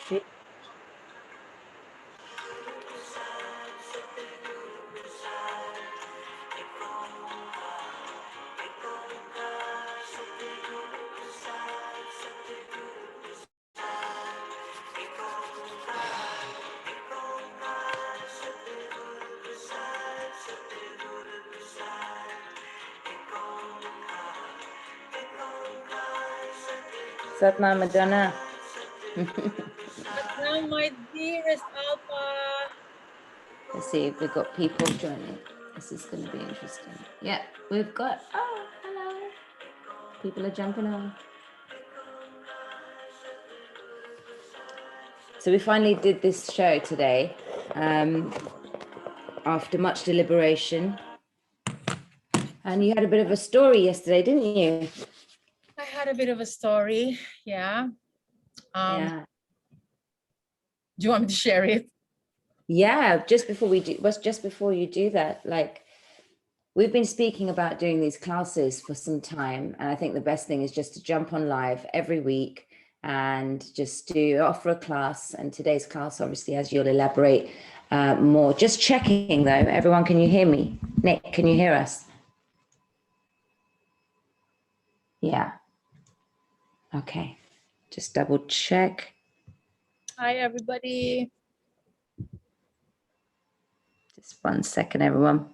street. Satnam, Madonna. Satnam, my dearest Alpa. Let's see if we've got people joining. This is going to be interesting. Yeah, we've got, oh, hello. People are jumping on. So we finally did this show today after much deliberation. And you had a bit of a story yesterday, didn't you? I had a bit of a story, yeah. Yeah. Do you want me to share it? Yeah, just before you do that, like, we've been speaking about doing these classes for some time, and I think the best thing is just to jump on live every week and just offer a class. And today's class, obviously, as you'll elaborate more. Just checking though, everyone, can you hear me? Nick, can you hear us? Yeah. Okay, just double check. Hi, everybody. Just 1 second, everyone.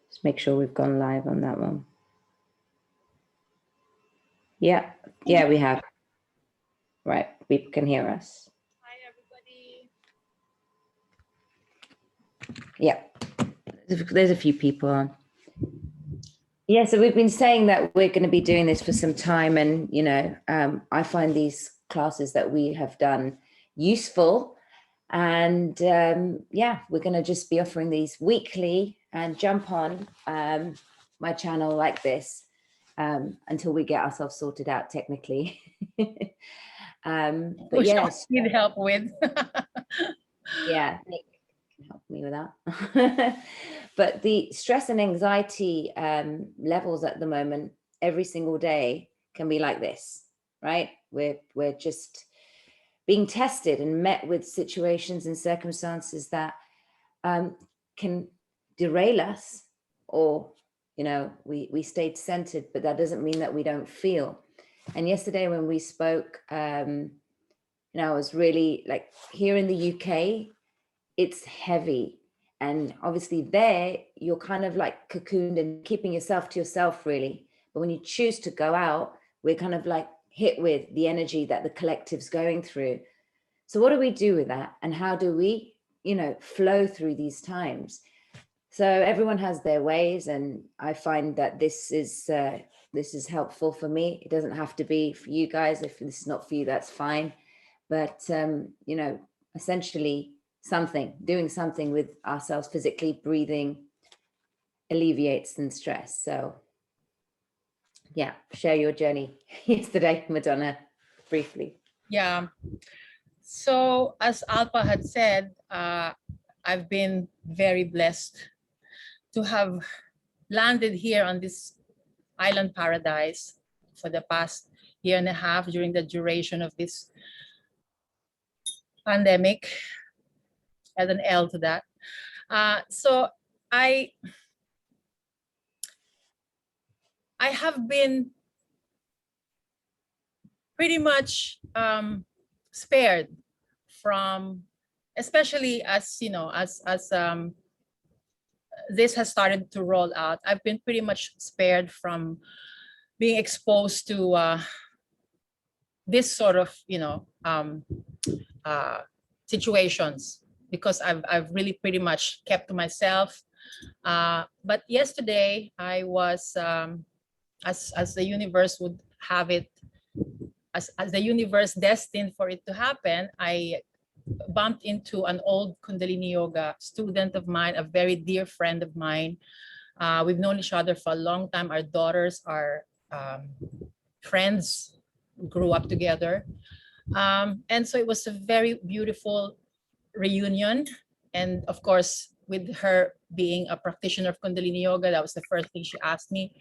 Just make sure we've gone live on that one. Yeah, we have. Right, people can hear us. Hi, everybody. Yeah, there's a few people on. Yeah, so we've been saying that we're going to be doing this for some time, and I find these classes that we have done useful, and we're going to just be offering these weekly and jump on my channel like this until we get ourselves sorted out technically. But yes, need help with. yeah, Nick can help me with that. But the stress and anxiety levels at the moment, every single day, can be like this, right? We're just being tested and met with situations and circumstances that can derail us, or we stayed centered, but that doesn't mean that we don't feel. And yesterday when we spoke, I was really like, here in the UK, it's heavy. And obviously there, you're kind of like cocooned and keeping yourself to yourself, really. But when you choose to go out, we're kind of like hit with the energy that the collective's going through. So what do we do with that? And how do we, flow through these times? So everyone has their ways. And I find that this is helpful for me. It doesn't have to be for you guys. If this is not for you, that's fine. But, essentially, doing something with ourselves physically, breathing, alleviates some stress. So yeah, share your journey yesterday, Madonna, briefly. Yeah. So as Alpa had said, I've been very blessed to have landed here on this island paradise for the past year and a half during the duration of this pandemic. Add an L to that. So I have been pretty much spared from, especially as this has started to roll out. I've been pretty much spared from being exposed to this sort of situations, because I've really pretty much kept to myself. But yesterday I was, as the universe would have it, as the universe destined for it to happen, I bumped into an old Kundalini Yoga student of mine, a very dear friend of mine. We've known each other for a long time. Our daughters are friends, grew up together. And so it was a very beautiful reunion. And of course, with her being a practitioner of Kundalini Yoga, that was the first thing she asked me.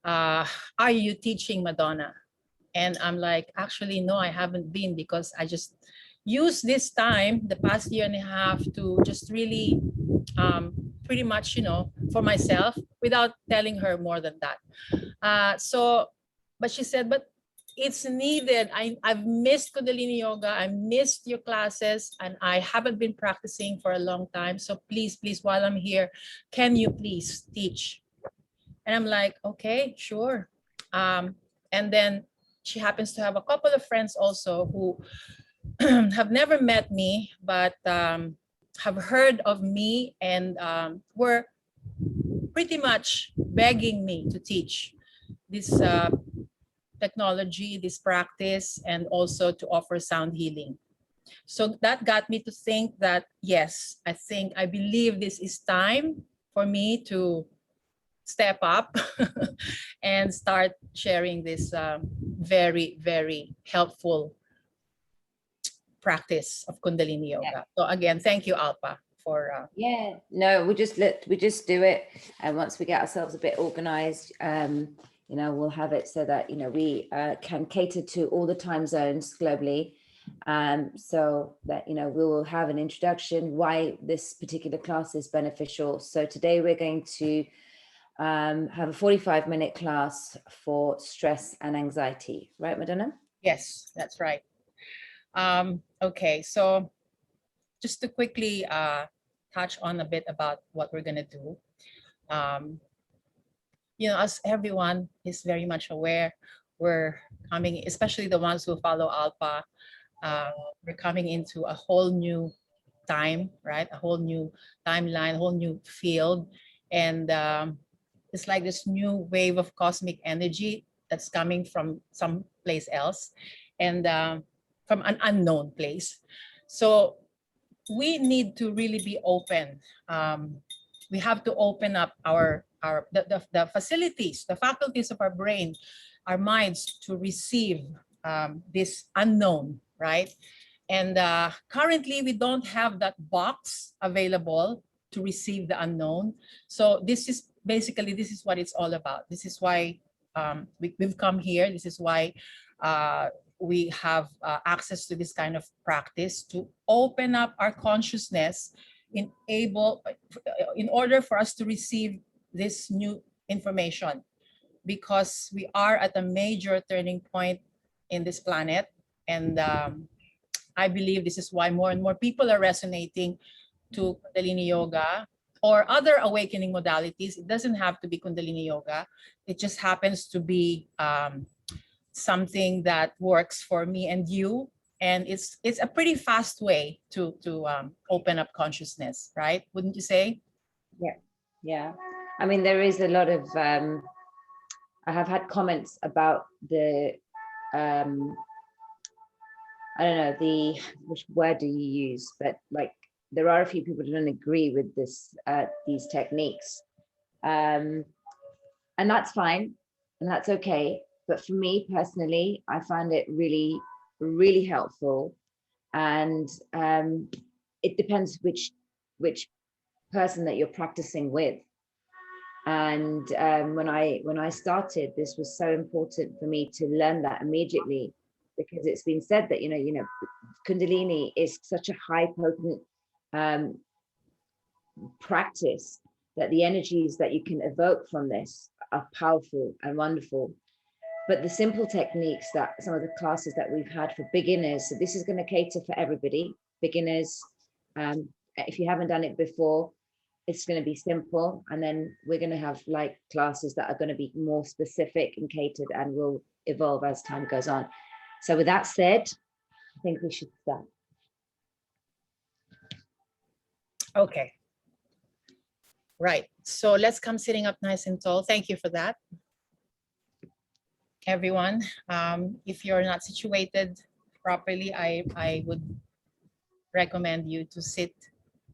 are you teaching, Madonna? And I'm like, actually, no, I haven't been, because I just used this time, the past year and a half, to just really pretty much, for myself, without telling her more than that. But she said, but it's needed. I've missed Kundalini Yoga. I missed your classes, and I haven't been practicing for a long time. So please, while I'm here, can you please teach? And I'm like, okay, sure. And then she happens to have a couple of friends also who have never met me, but have heard of me, and were pretty much begging me to teach this technology, this practice, and also to offer sound healing. So that got me to think that, yes, I believe this is time for me to step up and start sharing this very, very helpful practice of Kundalini Yoga. Yeah. So again, thank you, Alpa, for yeah, no, we just do it, and once we get ourselves a bit organized, we'll have it so that we can cater to all the time zones globally, so that we will have an introduction why this particular class is beneficial. So today we're going to have a 45-minute class for stress and anxiety, right, Madonna? Yes, that's right. Okay, so just to quickly touch on a bit about what we're going to do. As everyone is very much aware, we're coming, especially the ones who follow Alpa, we're coming into a whole new time, right? A whole new timeline, a whole new field. And it's like this new wave of cosmic energy that's coming from some place else, and from an unknown place. So we need to really be open. We have to open up the facilities, the faculties of our brain, our minds, to receive this unknown, right? And currently, we don't have that box available to receive the unknown. So this is what it's all about. This is why we've come here. This is why we have access to this kind of practice, to open up our consciousness in order for us to receive this new information, because we are at a major turning point in this planet. And I believe this is why more and more people are resonating to Kundalini Yoga or other awakening modalities. It doesn't have to be Kundalini Yoga. It just happens to be something that works for me and you. And it's a pretty fast way to open up consciousness, right? Wouldn't you say? Yeah. I mean, there is a lot of, I have had comments about the, I don't know, which word do you use? But like, there are a few people who don't agree with these techniques. And that's fine, and that's okay. But for me personally, I find it really, really helpful. And it depends which person that you're practicing with. And when I started, this was so important for me to learn that immediately, because it's been said that Kundalini is such a high potent practice, that the energies that you can evoke from this are powerful and wonderful. But the simple techniques that some of the classes that we've had for beginners, so this is going to cater for everybody, beginners. If you haven't done it before, it's going to be simple. And then we're going to have like classes that are going to be more specific and catered, and will evolve as time goes on. So with that said, I think we should start. Okay. Right. So let's come sitting up nice and tall. Thank you for that, everyone. If you're not situated properly, I would recommend you to sit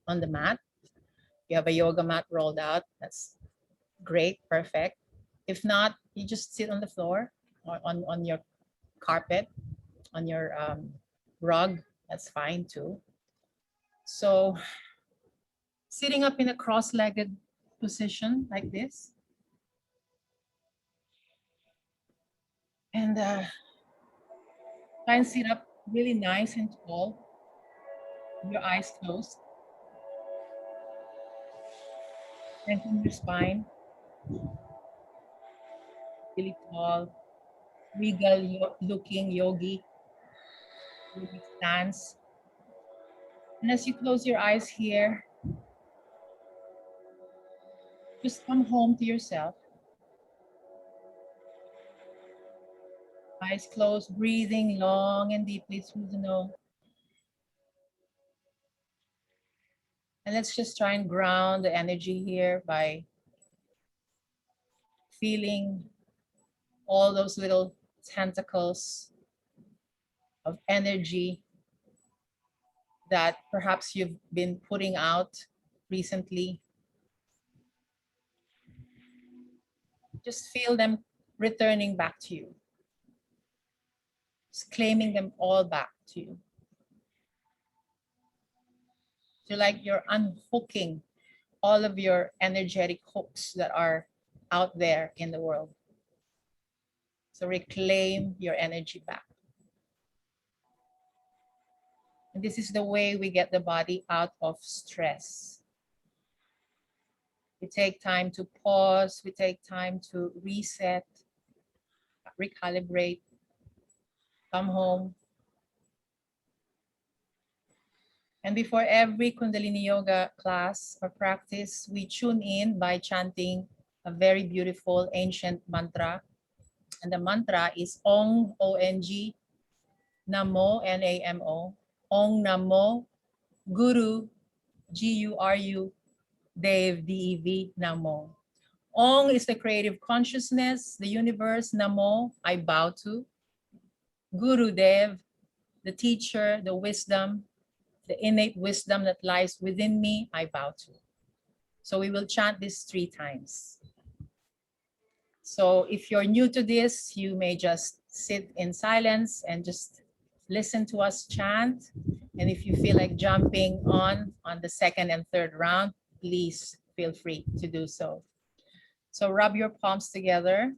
on the mat. You have a yoga mat rolled out. That's great. Perfect. If not, you just sit on the floor or on your carpet, on your rug. That's fine too. So sitting up in a cross-legged position like this. And try and sit up really nice and tall. Your eyes closed. Strengthen your spine. Really tall. Regal looking yogi stance. And as you close your eyes here, just come home to yourself. Eyes closed, breathing long and deeply through the nose. And let's just try and ground the energy here by feeling all those little tentacles of energy that perhaps you've been putting out recently. Just feel them returning back to you. Just claiming them all back to you. So like you're unhooking all of your energetic hooks that are out there in the world. So reclaim your energy back. And this is the way we get the body out of stress. We take time to pause. We take time to reset, recalibrate, come home. And before every Kundalini Yoga class or practice, we tune in by chanting a very beautiful ancient mantra. And the mantra is Ong, O-N-G, Namo, N-A-M-O, Ong Namo, Guru, G-U-R-U, Dev, D-E-V, Namo. Ong is the creative consciousness, the universe. Namo, I bow to. Guru Dev, the teacher, the wisdom, the innate wisdom that lies within me, I bow to. So we will chant this 3 times. So if you're new to this, you may just sit in silence and just listen to us chant. And if you feel like jumping on the 2nd and 3rd round, please feel free to do so. So rub your palms together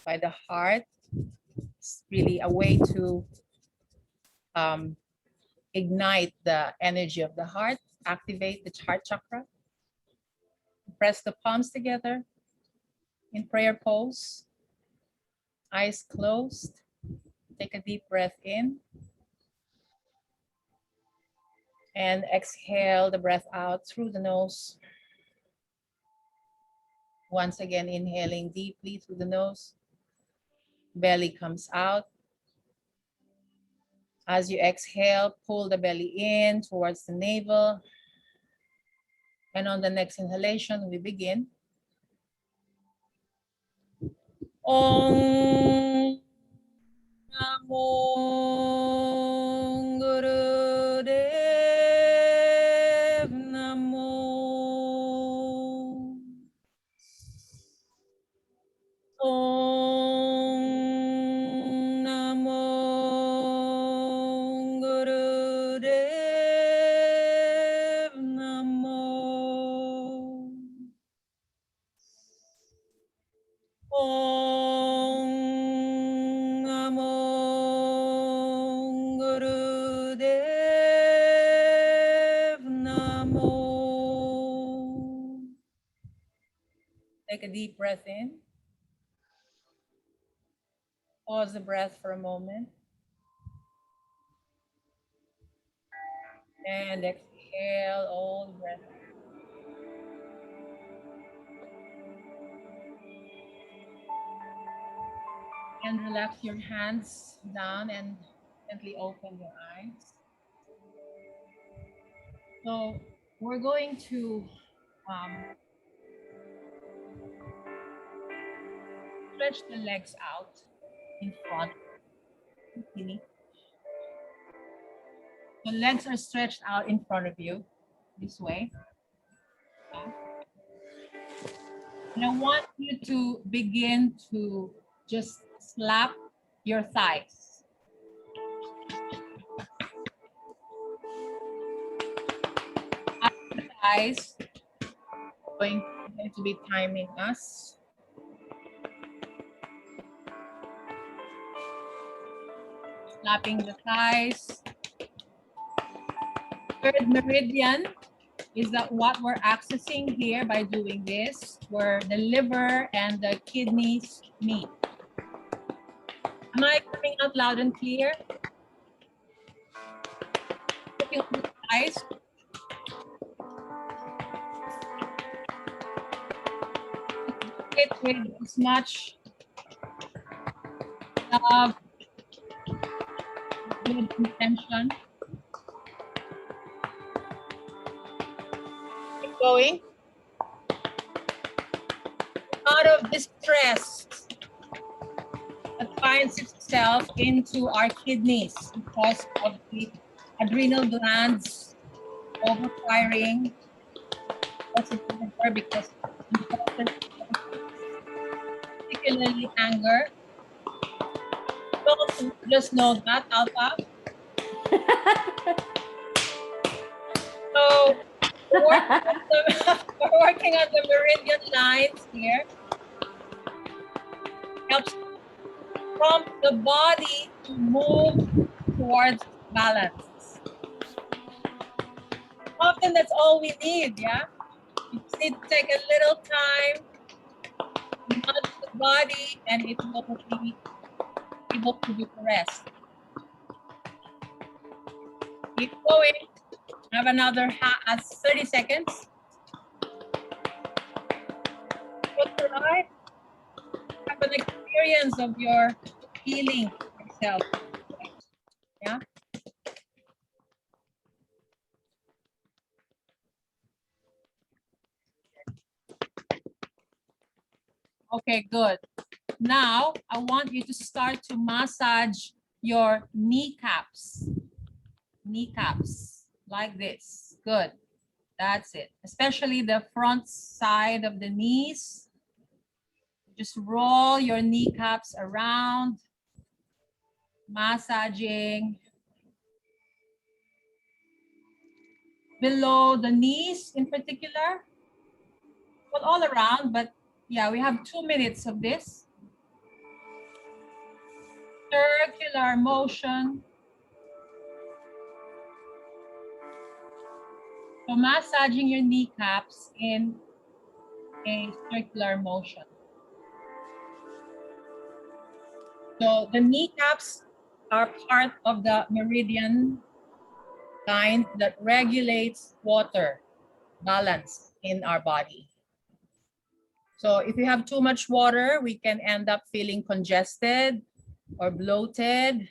by the heart. It's really a way to ignite the energy of the heart, activate the heart chakra. Press the palms together in prayer pose. Eyes closed. Take a deep breath in. And exhale the breath out through the nose. Once again, inhaling deeply through the nose. Belly comes out. As you exhale, pull the belly in towards the navel. And on the next inhalation, we begin. Om Namo Gurudev Namo. Om Namo Gurudev Namo. Om Namo Gurudev Namo. Take a deep breath in. Pause the breath for a moment. And exhale all the breath. And relax your hands down and gently open your eyes. So we're going to stretch the legs out in front. The legs are stretched out in front of you this way. And I want you to begin to just slap your thighs. The thighs going to be timing us. Flapping the thighs. Third meridian is that what we're accessing here by doing this, where the liver and the kidneys meet. Am I coming out loud and clear? Looking on the thighs. It with as much love, good intention. Keep going. Out of distress that finds itself into our kidneys because of the adrenal glands overfiring, because particularly anger. Don't just know that, Alpha. So we're working on the meridian lines here. Helps prompt the body to move towards balance. Often that's all we need, yeah? You just need to take a little time, nudge the body, and it will be able to do the rest. Keep going. Have another 30 seconds. Close your eyes. Have an experience of your healing yourself. Yeah. Okay, good. Now, I want you to start to massage your kneecaps. Kneecaps, like this. Good. That's it. Especially the front side of the knees. Just roll your kneecaps around, massaging. Below the knees in particular. Well, all around, but yeah, we have 2 minutes of this. Circular motion. So massaging your kneecaps in a circular motion. So the kneecaps are part of the meridian line that regulates water balance in our body. So if you have too much water, we can end up feeling congested or bloated,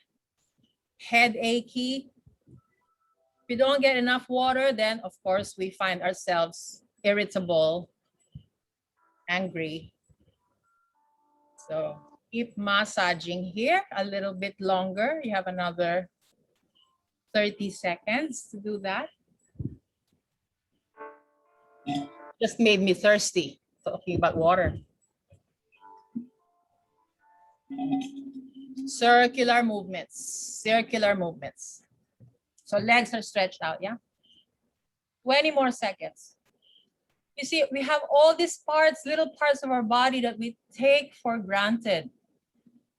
head achy. If you don't get enough water, then of course we find ourselves irritable, angry. So keep massaging here a little bit longer. You have another 30 seconds to do that. Just made me thirsty talking about water. Circular movements, circular movements. So legs are stretched out, yeah? 20 more seconds. You see, we have all these parts, little parts of our body that we take for granted,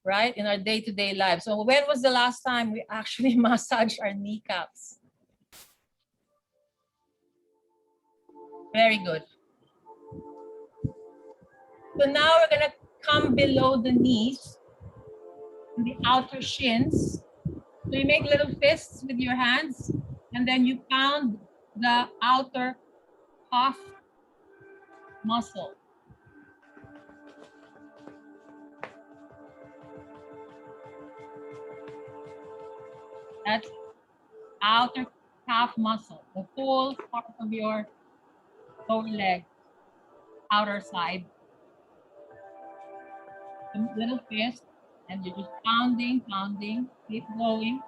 right? In our day-to-day life. So when was the last time we actually massaged our kneecaps? Very good. So now we're gonna come below the knees, the outer shins. So you make little fists with your hands, and then you pound the outer calf muscle. That's outer calf muscle, the whole part of your lower leg, outer side. A little fist, and you're just pounding, pounding, keep going.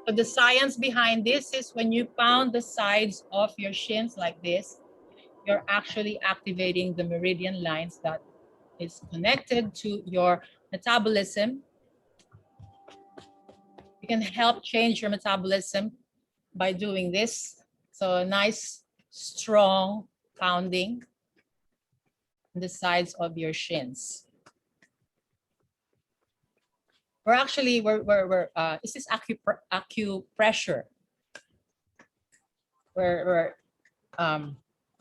So the science behind this is when you pound the sides of your shins like this, you're actually activating the meridian lines that is connected to your metabolism. You can help change your metabolism by doing this. So a nice, strong pounding on the sides of your shins. We're actually, is this acupressure? We're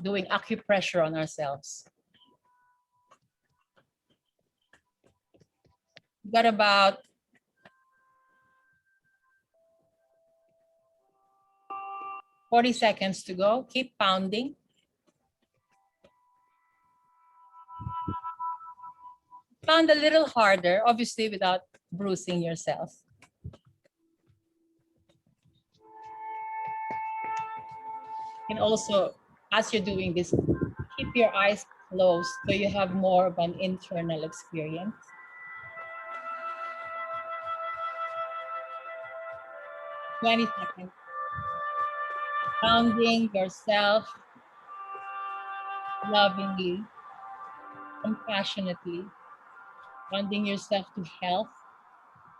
doing acupressure on ourselves. We've got about 40 seconds to go. Keep pounding. Pound a little harder, obviously without bruising yourself. And also, as you're doing this, keep your eyes closed so you have more of an internal experience. "20 seconds. Pounding yourself lovingly, compassionately, pounding yourself to health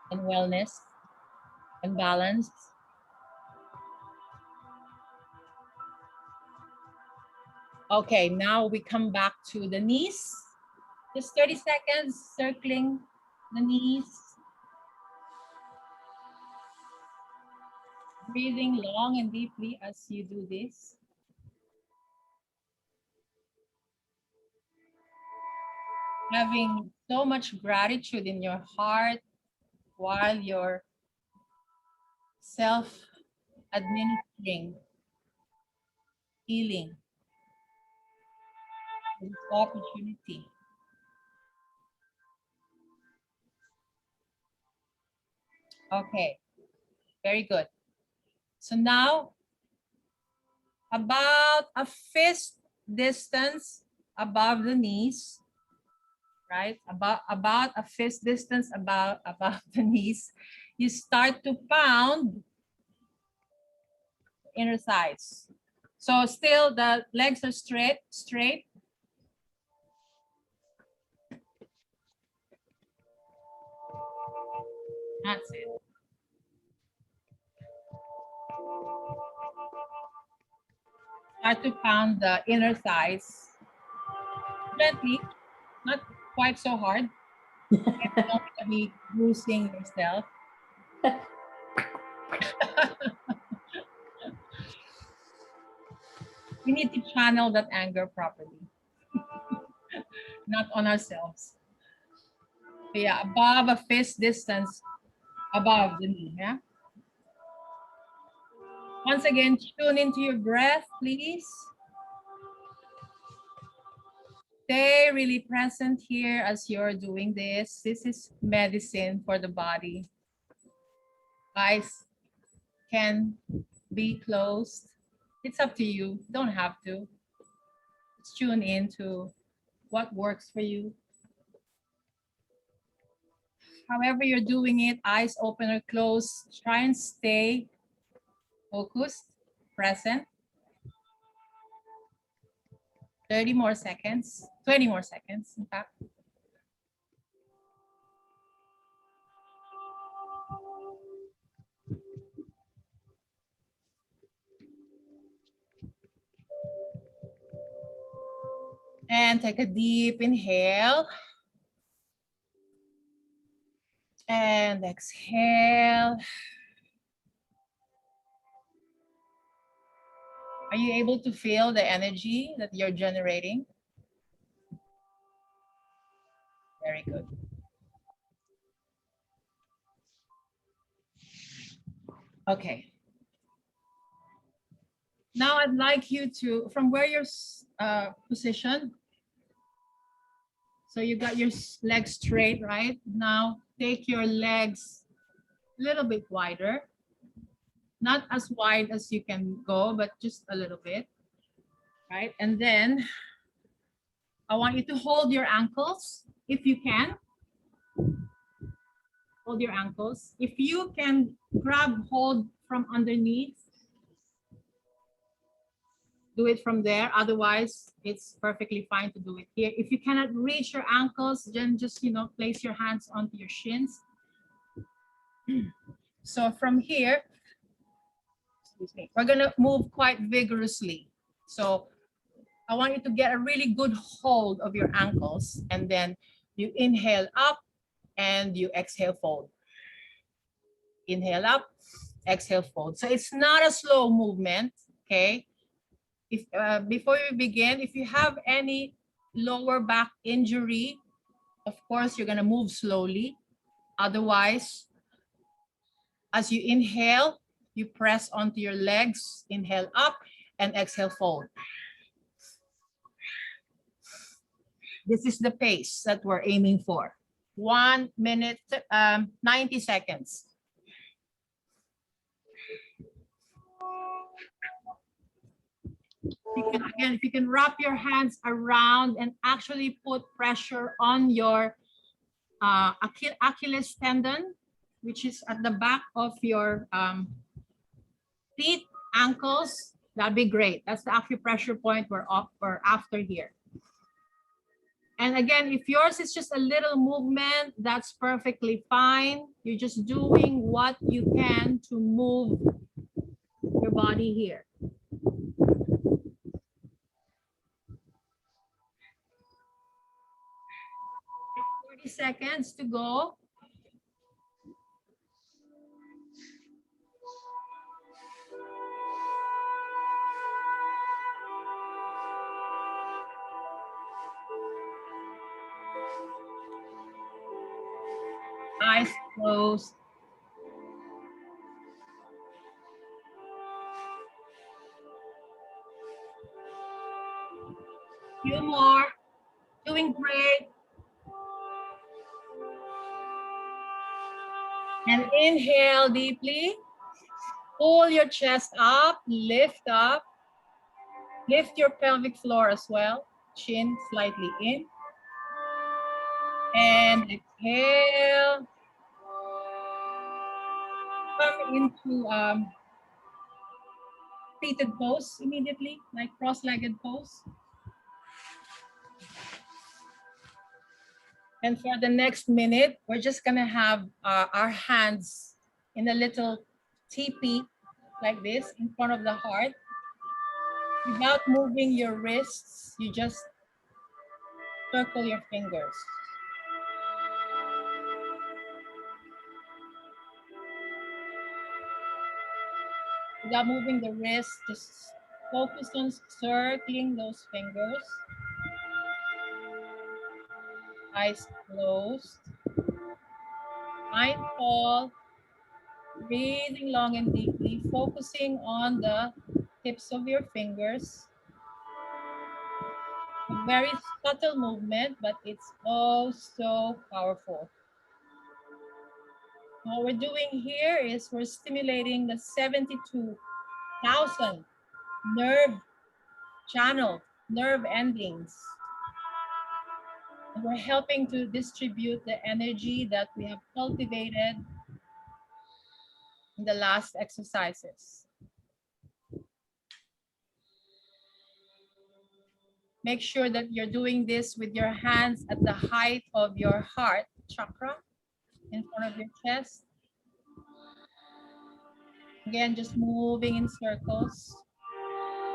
and wellness and balance. Okay, now we come back to the knees. Just 30 seconds, circling the knees. Breathing long and deeply as you do this. Having so much gratitude in your heart while you're self-administering healing. This opportunity. Okay, very good. So now, about a fist distance above the knees, right? About a fist distance above the knees, you start to pound inner thighs. So still the legs are straight. That's it. Start to pound the inner thighs gently, not quite so hard. You don't be bruising yourself. We need to channel that anger properly, not on ourselves. So yeah, above a fist distance above the knee. Yeah. Once again, tune into your breath, please. Stay really present here as you're doing this. This is medicine for the body. Eyes can be closed. It's up to you. Don't have to. Just tune into what works for you. However you're doing it, eyes open or closed, try and stay focused, present. 30 more seconds, 20 more seconds, in fact. And take a deep inhale. And exhale. Are you able to feel the energy that you're generating? Very good. Okay. Now I'd like you to, from where you're positioned, so you got your legs straight, right? Now take your legs a little bit wider. Not as wide as you can go, but just a little bit, right? And then I want you to hold your ankles if you can. Hold your ankles. If you can grab hold from underneath, do it from there. Otherwise, it's perfectly fine to do it here. If you cannot reach your ankles, then just, place your hands onto your shins. So from here, excuse me, we're gonna move quite vigorously. So I want you to get a really good hold of your ankles, and then you inhale up and you exhale fold. Inhale up, exhale, fold. So it's not a slow movement, okay? If before we begin, if you have any lower back injury, of course, you're gonna move slowly. Otherwise, as you inhale, you press onto your legs, inhale up, and exhale, fold. This is the pace that we're aiming for. 1 minute, 90 seconds. Again, if you can wrap your hands around and actually put pressure on your Achilles tendon, which is at the back of your feet, ankles, that'd be great. That's the acupressure point we're after here. And again, if yours is just a little movement, that's perfectly fine. You're just doing what you can to move your body here. 40 seconds to go. Eyes closed. Few more. Doing great. And inhale deeply. Pull your chest up, lift up. Lift your pelvic floor as well. Chin slightly in. And exhale. Come into seated pose immediately, like cross-legged pose. And for the next minute, we're just gonna have our hands in a little teepee like this in front of the heart. Without moving your wrists, you just circle your fingers. Without moving the wrist, just focus on circling those fingers. Eyes closed. Mindful. Breathing long and deeply, focusing on the tips of your fingers. A very subtle movement, but it's oh so powerful. What we're doing here is we're stimulating the 72,000 nerve channels, nerve endings. And we're helping to distribute the energy that we have cultivated in the last exercises. Make sure that you're doing this with your hands at the height of your heart chakra in front of your chest. Again, just moving in circles.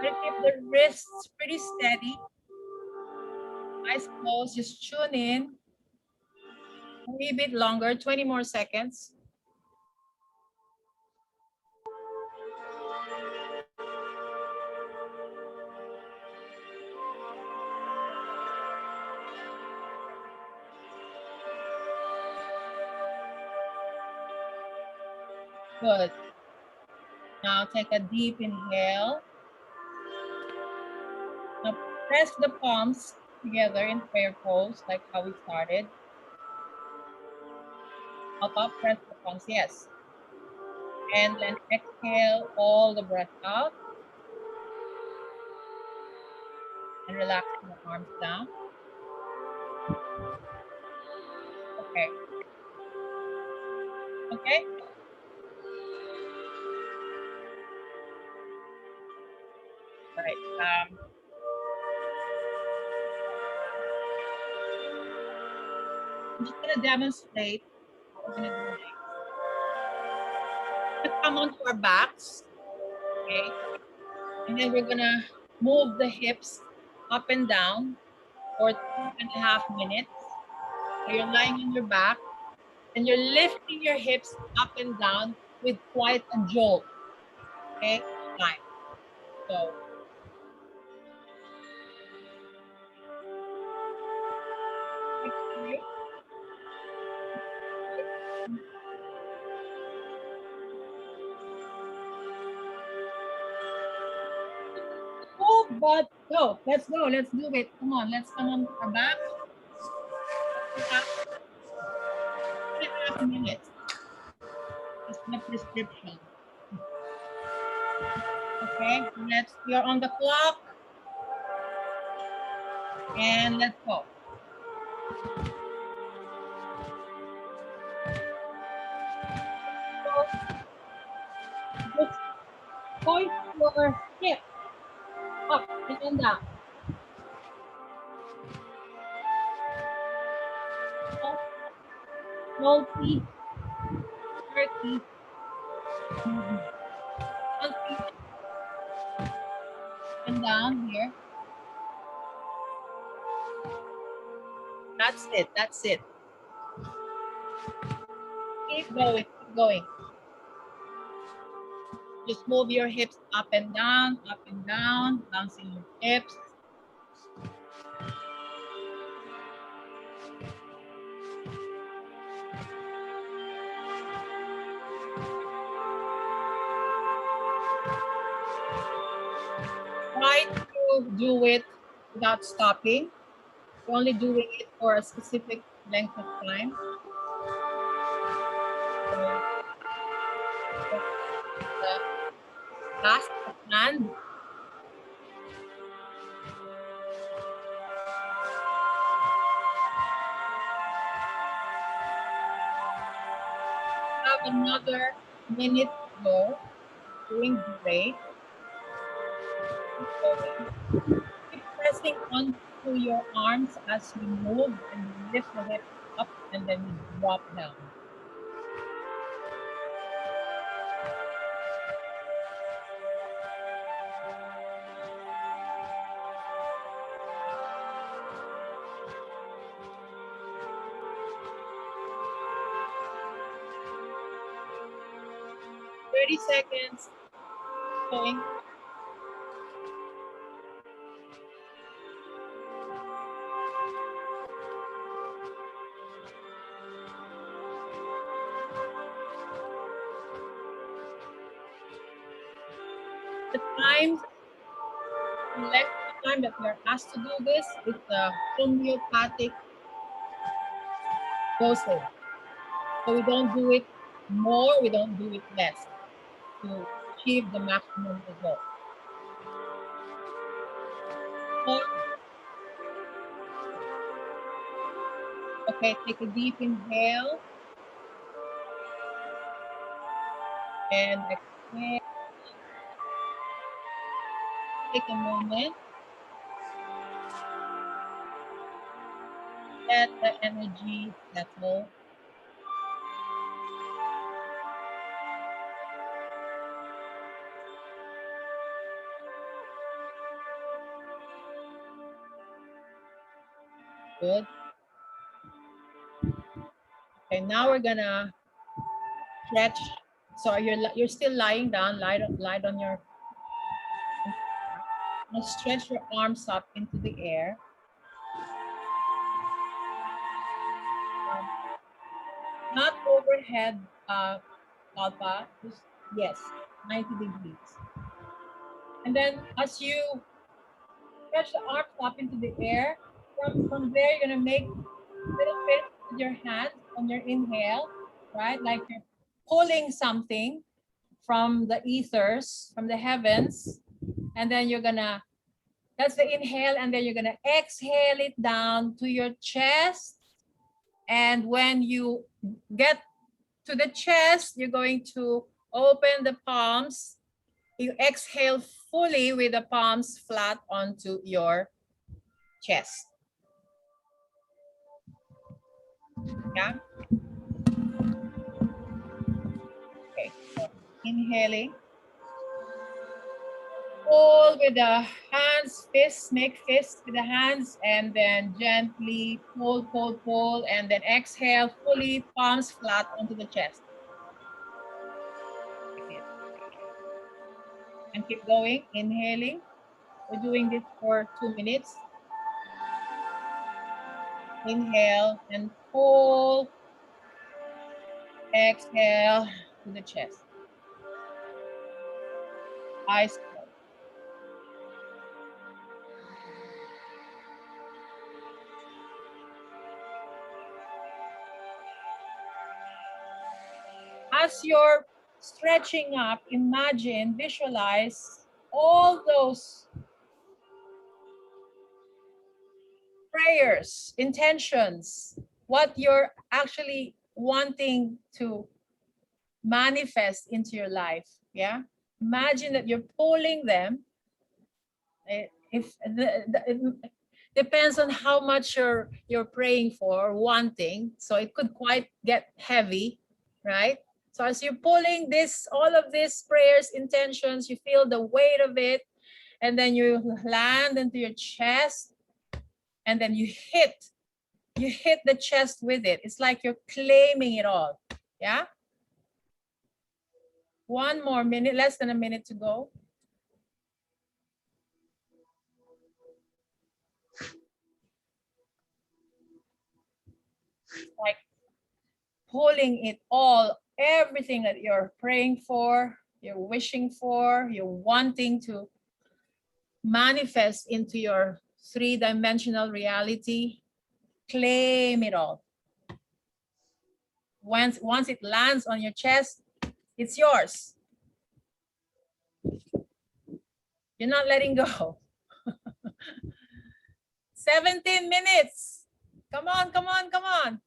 Try to keep the wrists pretty steady. Eyes closed, just tune in. Maybe a bit longer, 20 more seconds. Good. Now take a deep inhale. Now press the palms together in prayer pose, like how we started. Up, press the palms, yes. And then exhale all the breath out. And relax the arms down. Okay. Okay. All right. I'm just gonna demonstrate what we're gonna do next. We're gonna come onto our backs. Okay. And then we're gonna move the hips up and down for 2.5 minutes. So you're lying on your back. And you're lifting your hips up and down with quite a jolt. Okay, fine. So move, but go. Let's go. Let's do it. Come on. Let's come on our back. 2.5 minutes. It's the prescription. Okay, you're on the clock. And let's go. So just point your hip up and down. 30, 30, and down here. That's it. That's it. Keep going. Keep going. Just move your hips up and down, bouncing your hips. Try to do it without stopping. You're only doing it for a specific length of time. Last hand. Have another minute to go. Doing great. Keep pressing onto your arms as you move and you lift the hips up and then you drop down. Thirty seconds. Okay. The time, select the time that we're asked to do this. It's a homeopathic dosage. So we don't do it more, we don't do it less to achieve the maximum result. Okay, take a deep inhale and exhale. Take a moment. Let the energy settle. Good. Okay, now we're gonna stretch. So you're still lying down. Lie on your. Now stretch your arms up into the air. Not overhead, Alpa. Just, yes, 90 degrees. And then as you stretch the arms up into the air, from there you're gonna make little fist with your hands on your inhale, right? Like you're pulling something from the ethers, from the heavens, and then you're gonna, that's the inhale, and then you're gonna exhale it down to your chest. And when you get to the chest, you're going to open the palms. You exhale fully with the palms flat onto your chest. Yeah. Okay. So inhaling. Pull with the hands, fists, make fists with the hands, and then gently pull, pull, pull, and then exhale, fully palms flat onto the chest. And keep going, inhaling. We're doing this for 2 minutes. Inhale and pull. Exhale to the chest. Eyes closed. As you're stretching up, imagine, visualize all those prayers, intentions, what you're actually wanting to manifest into your life. Yeah. Imagine that you're pulling them. If it depends on how much you're praying for, wanting. So it could quite get heavy, right? So as you're pulling this, all of these prayers, intentions, you feel the weight of it, and then you land into your chest, and then you hit the chest with it. It's like you're claiming it all. Yeah. One more minute, less than a minute to go. Like pulling it all, everything that you're praying for, you're wishing for, you're wanting to manifest into your three-dimensional reality. Claim it all. Once it lands on your chest, it's yours. You're not letting go. 17 minutes. Come on, come on, come on.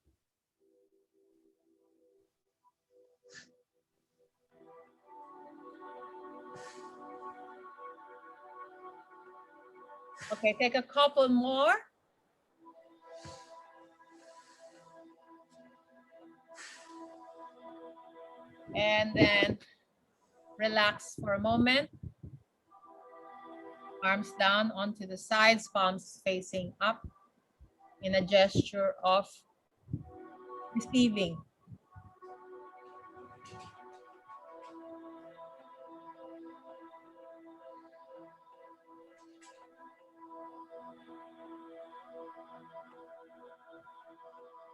Okay, take a couple more. And then relax for a moment. Arms down onto the sides, palms facing up in a gesture of receiving.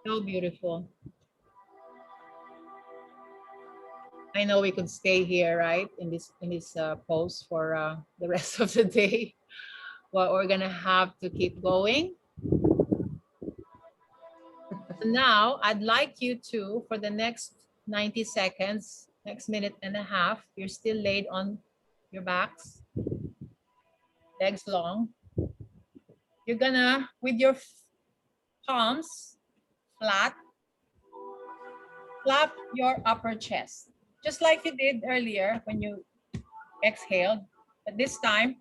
So beautiful. I know we could stay here, right, in this pose for the rest of the day, but we're gonna have to keep going. Now, I'd like you to, for the next 90 seconds, next minute and a half, you're still laid on your backs, legs long. You're gonna, with your palms flat, flap your upper chest, just like you did earlier when you exhaled, but this time,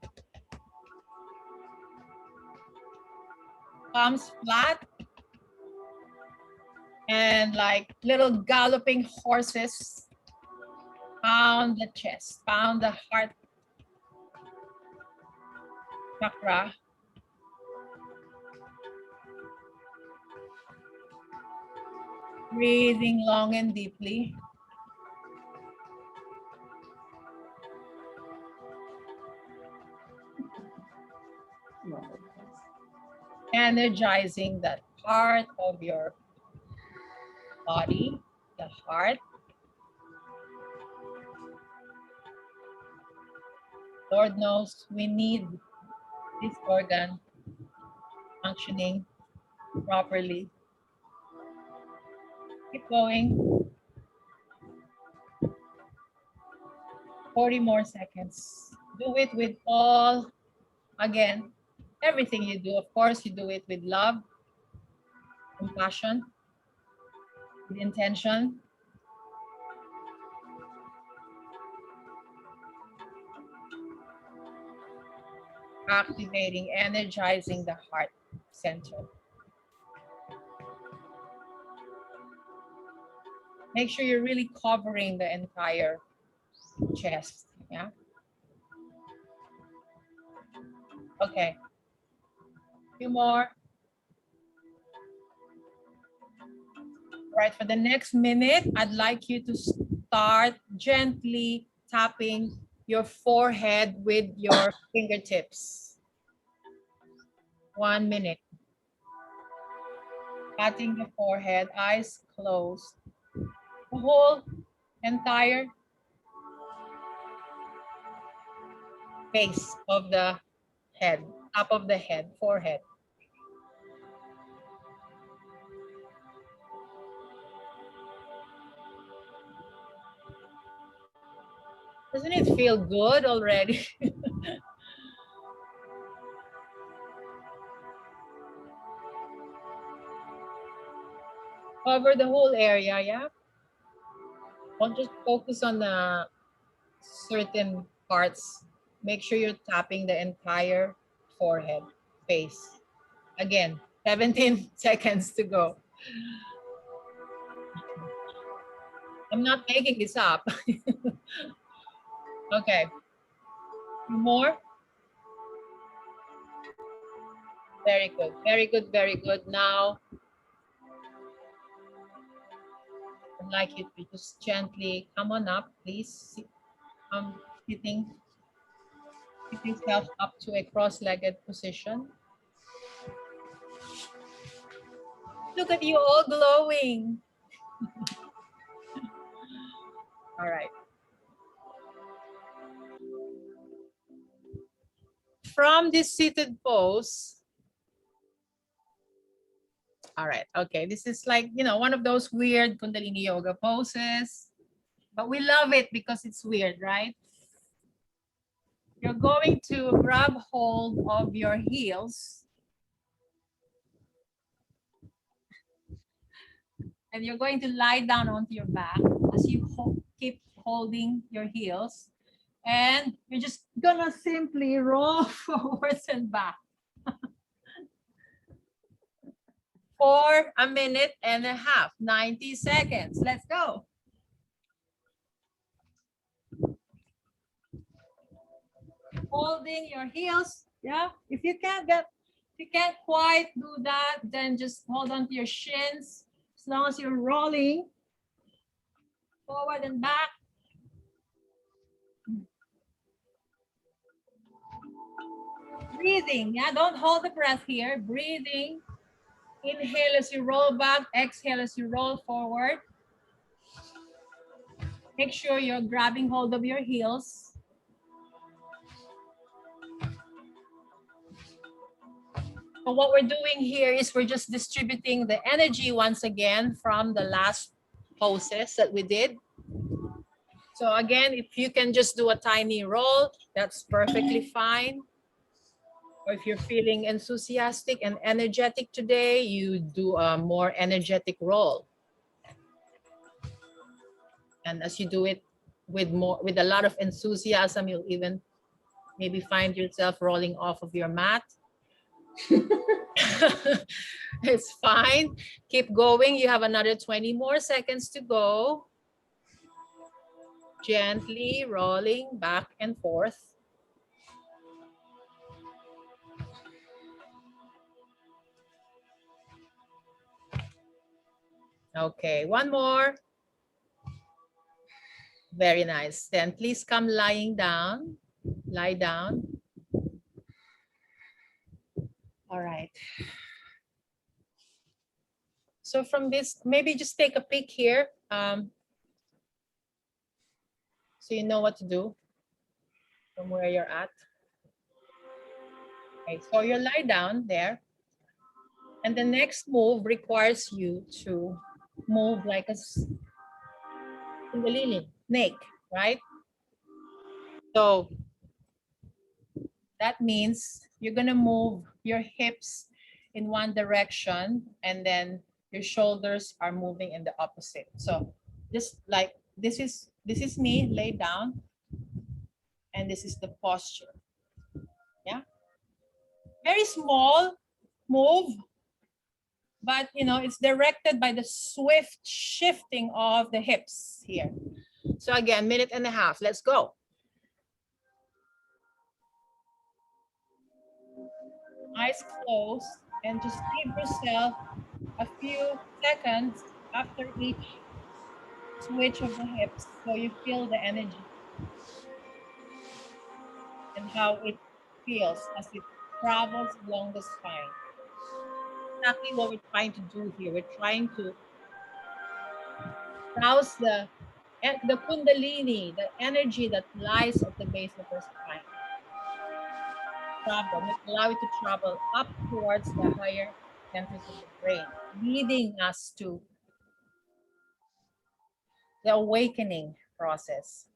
palms flat, and like little galloping horses, pound the chest, pound the heart chakra. Breathing long and deeply. Energizing that part of your body, the heart. Lord knows we need this organ functioning properly. Keep going. 40 more seconds. Do it with all, again, everything you do. Of course, you do it with love, compassion, with intention. Activating, energizing the heart center. Make sure you're really covering the entire chest. Yeah. Okay. Few more. Right, for the next minute, I'd like you to start gently tapping your forehead with your fingertips. 1 minute. Patting the forehead, eyes closed. The whole entire base of the head, top of the head, forehead. Doesn't it feel good already? Cover the whole area, yeah? Don't just focus on the certain parts. Make sure you're tapping the entire forehead, face. Again, 17 seconds to go. I'm not making this up. Okay. More. Very good. Very good. Very good. Now, I'd like you to just gently come on up, please. Sitting yourself up to a cross-legged position. Look at you all glowing. All right. From this seated pose, all right, okay, this is like, you know, one of those weird Kundalini Yoga poses, but we love it because it's weird, right? You're going to grab hold of your heels and you're going to lie down onto your back as you keep holding your heels, and you're just gonna simply roll forwards and back for 1.5 minutes, 90 seconds. Let's go. Holding your heels, yeah. If you can't quite do that, then just hold on to your shins as long as you're rolling forward and back. Breathing, yeah, don't hold the breath here. Breathing. Inhale as you roll back, exhale as you roll forward. Make sure you're grabbing hold of your heels. So what we're doing here is we're just distributing the energy once again from the last poses that we did. So again, if you can just do a tiny roll, that's perfectly fine. Or if you're feeling enthusiastic and energetic today, you do a more energetic roll. And as you do it with a lot of enthusiasm, you'll even maybe find yourself rolling off of your mat. It's fine. Keep going. You have another 20 more seconds to go. Gently rolling back and forth. Okay, one more. Very nice. Then please come lying down. Lie down. All right. So from this, maybe just take a peek here. So you know what to do from where you're at. Okay, so you lie down there. And the next move requires you to move like a Kundalini snake, right? So that means you're gonna move your hips in one direction and then your shoulders are moving in the opposite. So just like this is me laid down and this is the posture. Yeah. Very small move, but you know, it's directed by the swift shifting of the hips here. So again, 1.5 minutes. Let's go. eyes closed, and just give yourself a few seconds after each switch of the hips so you feel the energy and how it feels as it travels along the spine. Exactly what we're trying to do here. We're trying to rouse the Kundalini, the energy that lies at the base of our spine. Allow it to travel up towards the higher centers of the brain, leading us to the awakening process.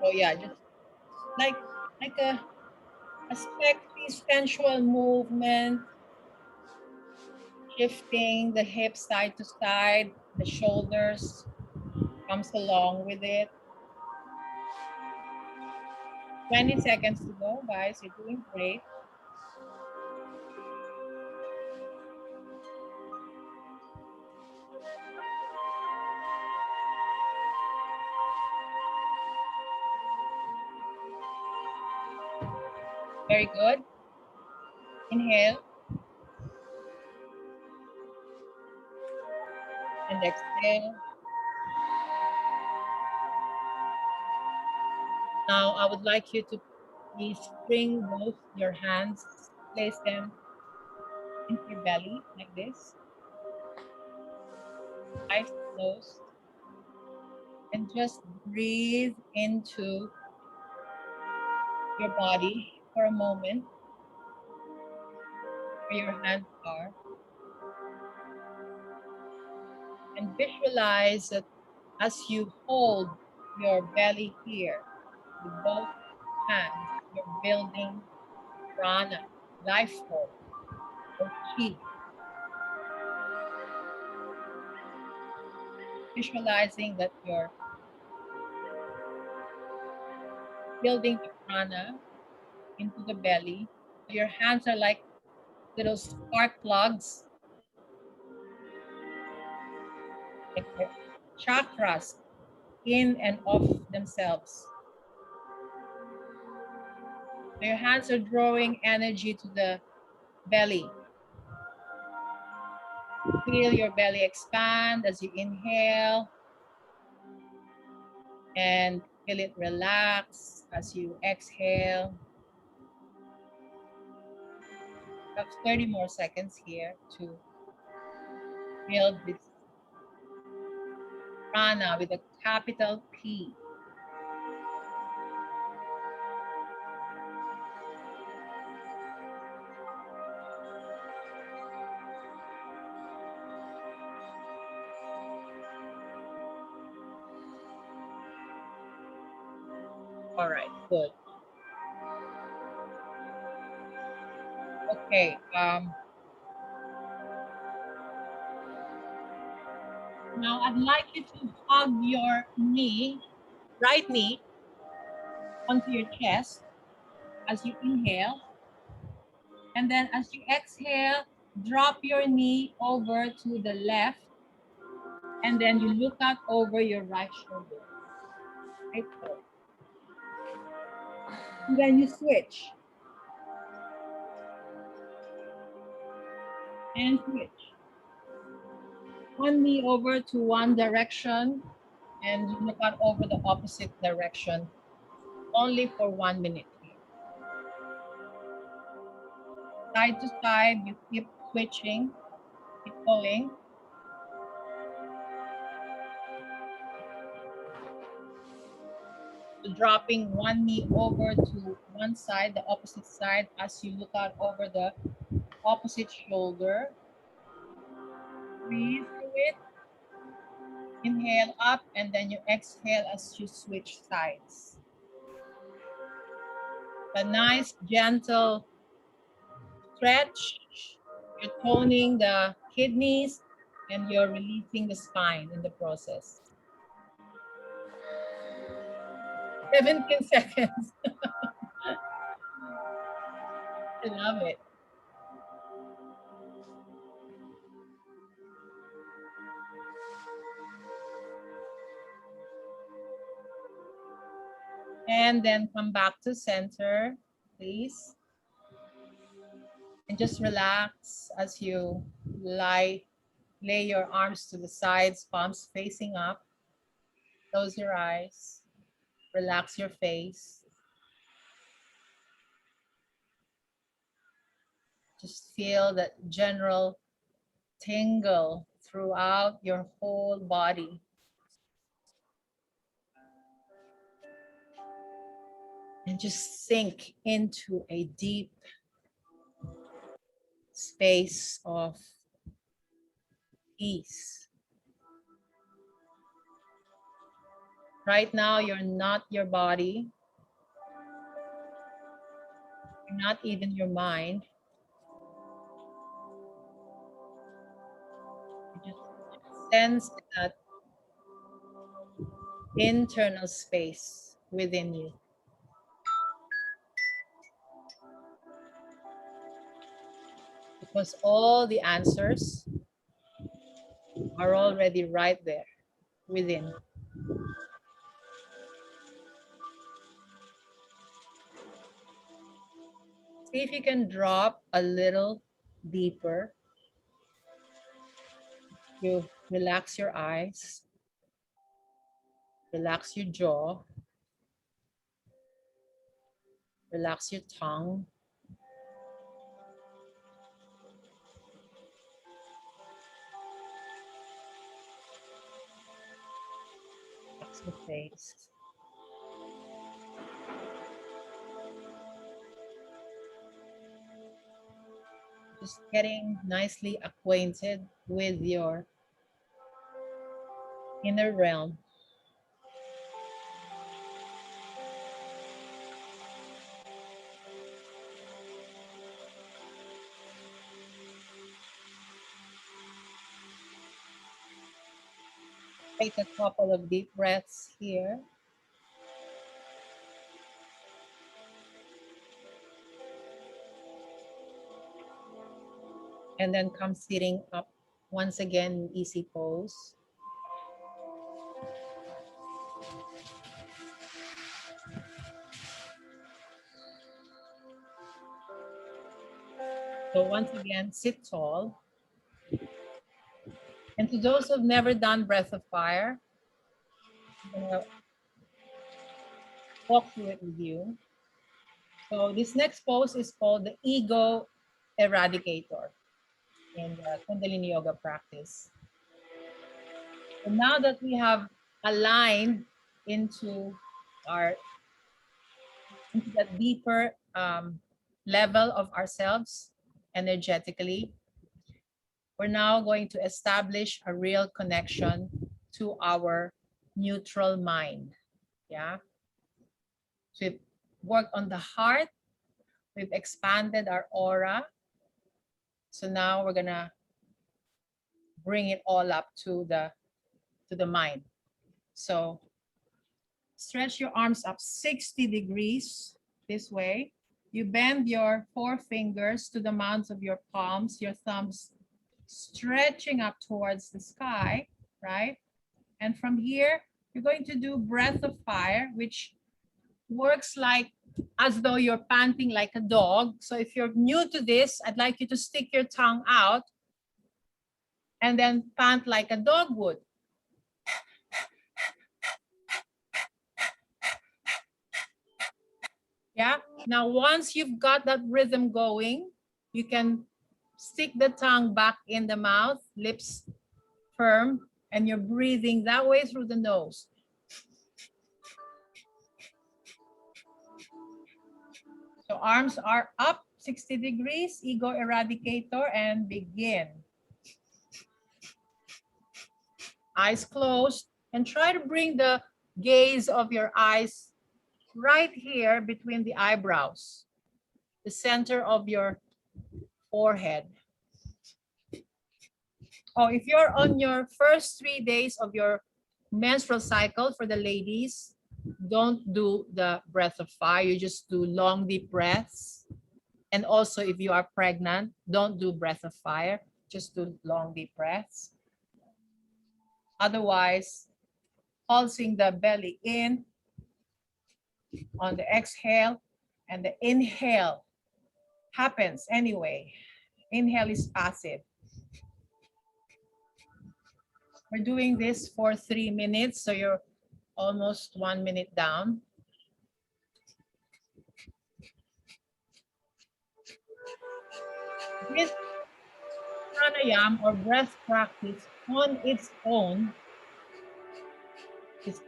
So yeah, just like a sexy sensual movement, shifting the hips side to side, the shoulders comes along with it. 20 seconds to go, guys. You're doing great. Very good. Inhale and exhale. Now, I would like you to please bring both your hands, place them into your belly like this, eyes closed, and just breathe into your body for a moment where your hands are, and visualize that as you hold your belly here with both hands, you're building prana, life force, or chi. Visualizing that you're building the prana into the belly. Your hands are like little spark plugs, like the chakras in and off themselves. So your hands are drawing energy to the belly. Feel your belly expand as you inhale and feel it relax as you exhale. You have 30 more seconds here to build this prana with a capital P. All right, good. Okay. Now I'd like you to hug your knee, right knee, onto your chest as you inhale. And then as you exhale, drop your knee over to the left. And then you look out over your right shoulder. Right forward. And then you switch. And switch. One knee over to one direction. And you look out over the opposite direction. Only for 1 minute here. Side to side, you keep switching, keep going. So dropping one knee over to one side, the opposite side, as you look out over the opposite shoulder. Breathe through it. Inhale up, and then you exhale as you switch sides. A nice, gentle stretch. You're toning the kidneys, and you're releasing the spine in the process. 17 seconds. I love it. And then come back to center, please. And just relax as you lay your arms to the sides, palms facing up. Close your eyes. Relax your face. Just feel that general tingle throughout your whole body. And just sink into a deep space of peace. Right now, you're not your body. You're not even your mind. You just sense that internal space within you. Because all the answers are already right there within. See if you can drop a little deeper. You relax your eyes, relax your jaw, relax your tongue. Relax your face. Just getting nicely acquainted with your inner realm. Take a couple of deep breaths here. And then come sitting up once again in easy pose. So once again, sit tall. And to those who've never done breath of fire, I'm gonna walk through it with you. So this next pose is called the ego eradicator in the Kundalini Yoga practice. So now that we have aligned into that deeper level of ourselves energetically, we're now going to establish a real connection to our neutral mind. Yeah. So we've worked on the heart, we've expanded our aura. So now we're gonna bring it all up to the mind. So stretch your arms up 60 degrees this way. You bend your forefingers to the mounds of your palms, your thumbs stretching up towards the sky, right? And from here, you're going to do breath of fire, which works like as though you're panting like a dog. So if you're new to this, I'd like you to stick your tongue out and then pant like a dog would. Yeah. Now, once you've got that rhythm going, you can stick the tongue back in the mouth, lips firm, and you're breathing that way through the nose. So arms are up 60 degrees, ego eradicator, and begin. Eyes closed, and try to bring the gaze of your eyes right here between the eyebrows, the center of your forehead. Oh, if you're on your first 3 days of your menstrual cycle, for the ladies, don't do the breath of fire. You just do long, deep breaths. And also, if you are pregnant, don't do breath of fire. Just do long, deep breaths. Otherwise, pulsing the belly in on the exhale, and the inhale happens anyway. Inhale is passive. We're doing this for 3 minutes, so you're almost 1 minute down. This pranayama or breath practice on its own is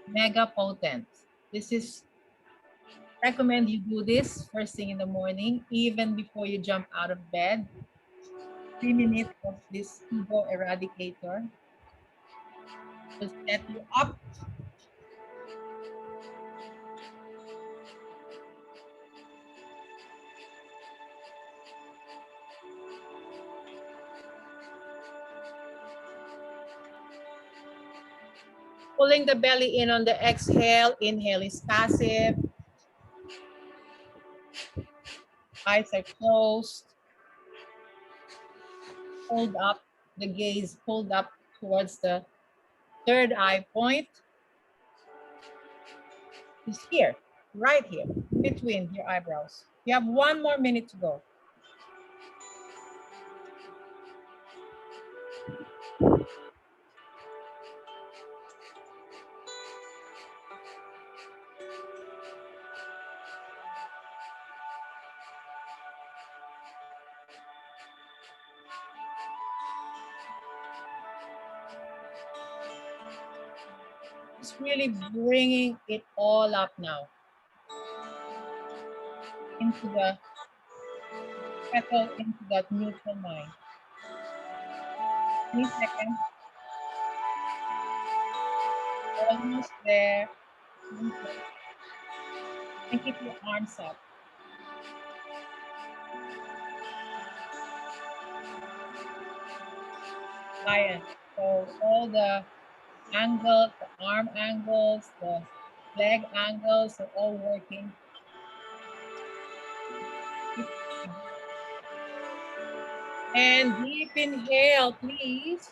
mega potent. This is, recommend you do this first thing in the morning, even before you jump out of bed. 3 minutes of this ego eradicator will set you up. Pulling the belly in on the exhale. Inhale is passive. Eyes are closed. Hold up the gaze, pulled up towards the third eye point. Is here, right here, between your eyebrows. You have 1 more minute to go. It's really bringing it all up now into the, settle into that neutral mind. 3 seconds. Almost there. And keep your arms up. Lion. So all the angles, the arm angles, the leg angles are all working. And deep inhale, please.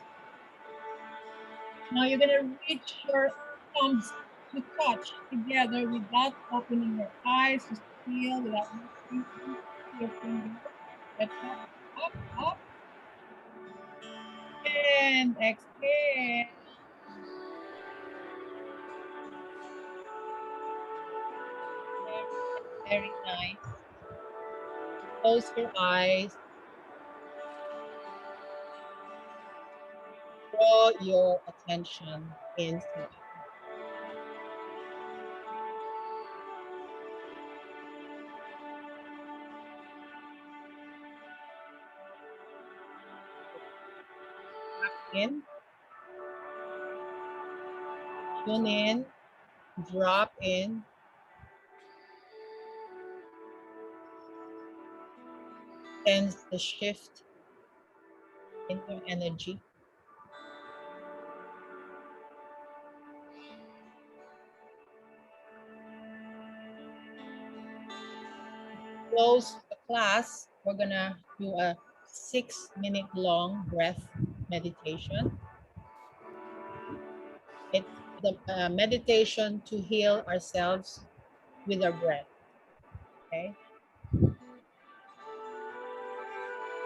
Now you're gonna reach your thumbs to touch together without opening your eyes. Just feel without moving your fingers. Up, up, up. And exhale. Very nice. Close your eyes. Draw your attention inside. In, tune in, drop in. Sense the shift in your energy. Close the class. We're gonna do a 6-minute long breath meditation. It's the meditation to heal ourselves with our breath. Okay.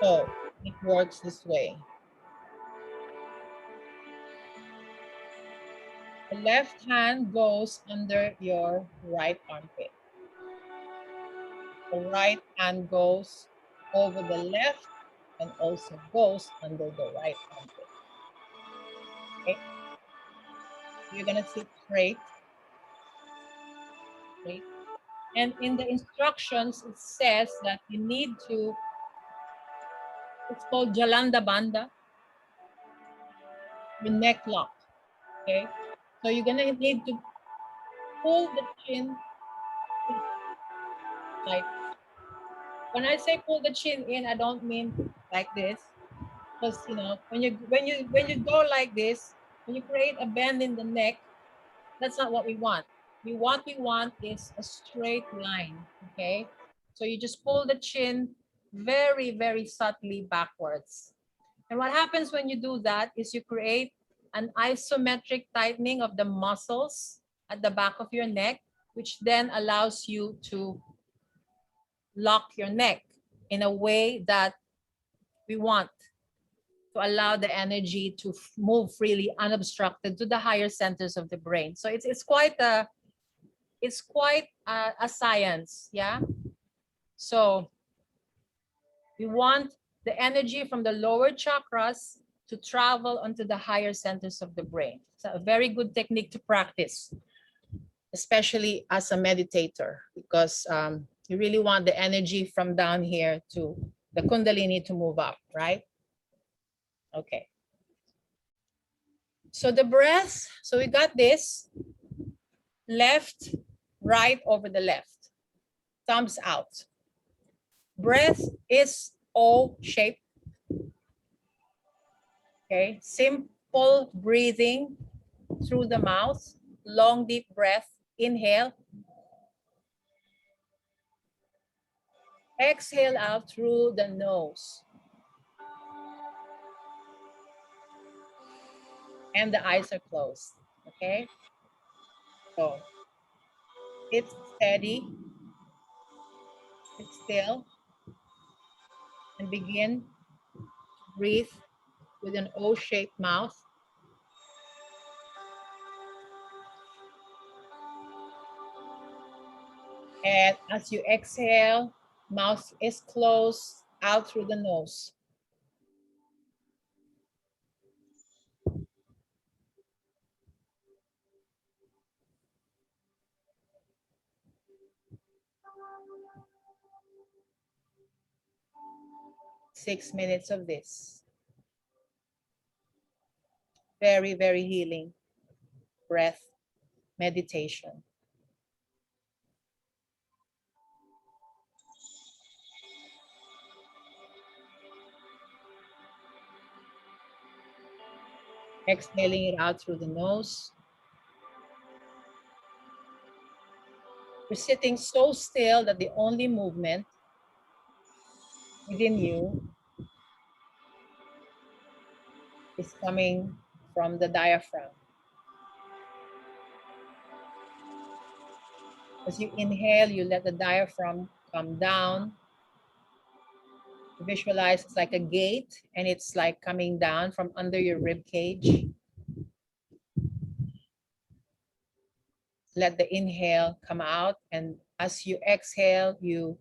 So it works this way. The left hand goes under your right armpit. The right hand goes over the left and also goes under the right armpit. Okay. You're gonna sit straight. Straight. And in the instructions, it says that you need to, it's called Jalanda Banda, your neck lock. Okay. So you're gonna need to pull the chin. Like, when I say pull the chin in, I don't mean like this. Because you know, when you go like this, when you create a bend in the neck, that's not what we want. What we want is a straight line. Okay. So you just pull the chin very, very subtly backwards. And what happens when you do that is you create an isometric tightening of the muscles at the back of your neck. which then allows you to lock your neck in a way that we want, to allow the energy to move freely, unobstructed, to the higher centers of the brain. So it's quite a science, yeah. So we want the energy from the lower chakras to travel onto the higher centers of the brain. It's a very good technique to practice, especially as a meditator, because you really want the energy from down here to the Kundalini to move up, right? Okay. So the breath, so we got this, left, right over the left, thumbs out. Breath is O shape. Okay, simple breathing through the mouth, long deep breath, inhale. Exhale out through the nose. And the eyes are closed, okay? So, it's steady, sit still, and begin to breathe with an O-shaped mouth. And as you exhale, mouth is closed out through the nose. Six minutes of this. Very, very healing breath meditation. Exhaling it out through the nose. You're sitting so still that the only movement within you is coming from the diaphragm. As you inhale, you let the diaphragm come down. Visualize it's like a gate and it's like coming down from under your rib cage. Let the inhale come out, and as you exhale, you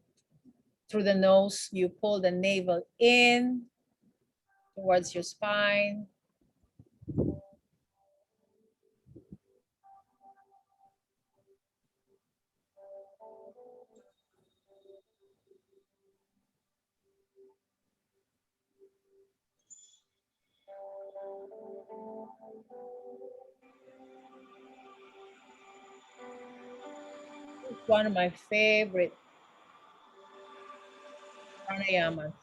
through the nose, you pull the navel in towards your spine. It's one of my favorite pranayamas.